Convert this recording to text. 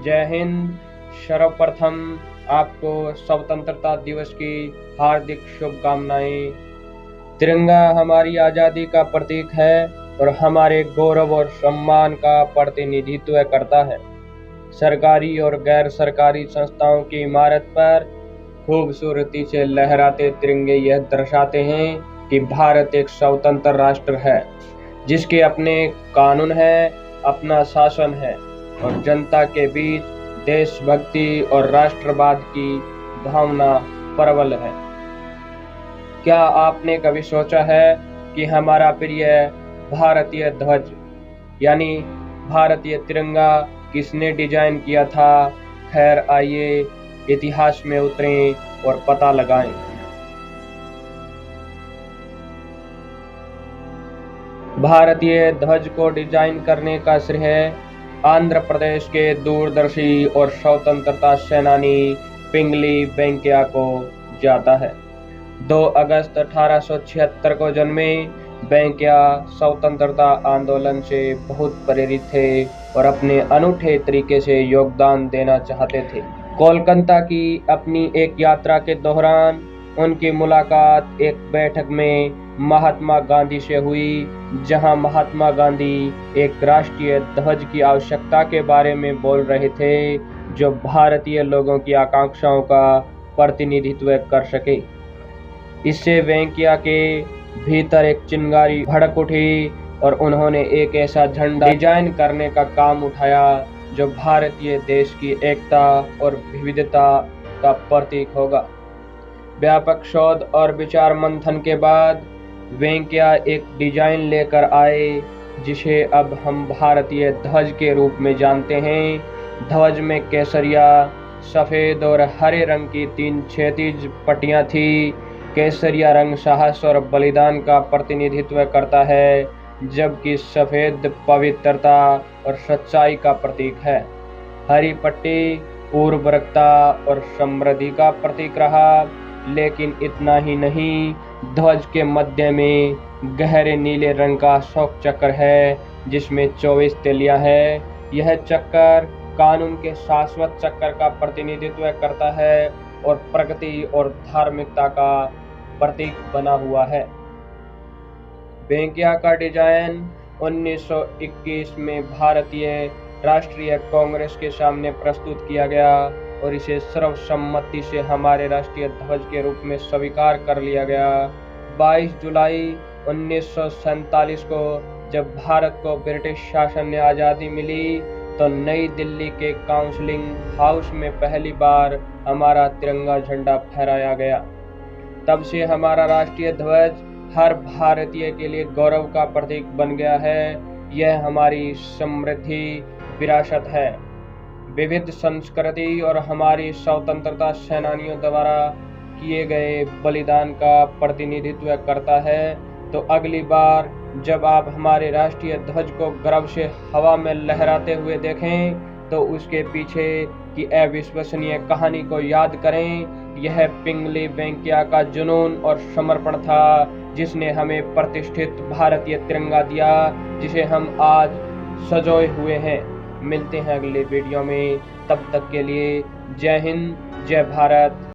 जय हिंद। सर्वप्रथम आपको स्वतंत्रता दिवस की हार्दिक शुभकामनाएं। तिरंगा हमारी आज़ादी का प्रतीक है और हमारे गौरव और सम्मान का प्रतिनिधित्व करता है। सरकारी और गैर सरकारी संस्थाओं की इमारत पर खूबसूरती से लहराते तिरंगे यह दर्शाते हैं कि भारत एक स्वतंत्र राष्ट्र है, जिसके अपने कानून है, अपना शासन है और जनता के बीच देशभक्ति और राष्ट्रवाद की भावना प्रबल है। क्या आपने कभी सोचा है कि हमारा प्रिय भारतीय ध्वज यानी भारतीय तिरंगा किसने डिजाइन किया था? खैर, आइए इतिहास में उतरें और पता लगाएं। भारतीय ध्वज को डिजाइन करने का श्रेय आंध्र प्रदेश के दूरदर्शी और स्वतंत्रता सेनानी पिंगली वेंकैया को जाता है। 2 अगस्त 1876 को जन्मे वेंकैया स्वतंत्रता आंदोलन से बहुत प्रेरित थे और अपने अनूठे तरीके से योगदान देना चाहते थे। कोलकाता की अपनी एक यात्रा के दौरान उनकी मुलाकात एक बैठक में महात्मा गांधी से हुई, जहां महात्मा गांधी एक राष्ट्रीय ध्वज की आवश्यकता के बारे में बोल रहे थे, जो भारतीय लोगों की आकांक्षाओं का प्रतिनिधित्व कर सके। इससे वेंकैया के भीतर एक चिंगारी भड़क उठी और उन्होंने एक ऐसा झंडा डिजाइन करने का काम उठाया जो भारतीय देश की एकता और विविधता का प्रतीक होगा। व्यापक शोध और विचार मंथन के बाद वेंकैया एक डिजाइन लेकर आए, जिसे अब हम भारतीय ध्वज के रूप में जानते हैं। ध्वज में केसरिया, सफेद और हरे रंग की 3 क्षैतिज पट्टियां थी। केसरिया रंग साहस और बलिदान का प्रतिनिधित्व करता है, जबकि सफेद पवित्रता और सच्चाई का प्रतीक है। हरी पट्टी उर्वरकता और समृद्धि का प्रतीक रहा। लेकिन इतना ही नहीं, ध्वज के मध्य में गहरे नीले रंग का अशोक चक्र है, जिसमें 24 तिलियां हैं। यह चक्र कानून के शाश्वत चक्र का प्रतिनिधित्व करता है और प्रगति और धार्मिकता का प्रतीक बना हुआ है। वेंकैया का डिजाइन 1921 में भारतीय राष्ट्रीय कांग्रेस के सामने प्रस्तुत किया गया और इसे सर्वसम्मति से हमारे राष्ट्रीय ध्वज के रूप में स्वीकार कर लिया गया। 22 जुलाई 1947 को जब भारत को ब्रिटिश शासन ने आज़ादी मिली, तो नई दिल्ली के काउंसिलिंग हाउस में पहली बार हमारा तिरंगा झंडा फहराया गया। तब से हमारा राष्ट्रीय ध्वज हर भारतीय के लिए गौरव का प्रतीक बन गया है। यह हमारी समृद्धि विरासत है, विविध संस्कृति और हमारी स्वतंत्रता सेनानियों द्वारा किए गए बलिदान का प्रतिनिधित्व करता है। तो अगली बार जब आप हमारे राष्ट्रीय ध्वज को गर्व से हवा में लहराते हुए देखें, तो उसके पीछे की अविश्वसनीय कहानी को याद करें। यह पिंगली वेंकैया का जुनून और समर्पण था, जिसने हमें प्रतिष्ठित भारतीय तिरंगा दिया, जिसे हम आज सजोए हुए हैं। मिलते हैं अगले वीडियो में, तब तक के लिए जय हिंद, जय भारत।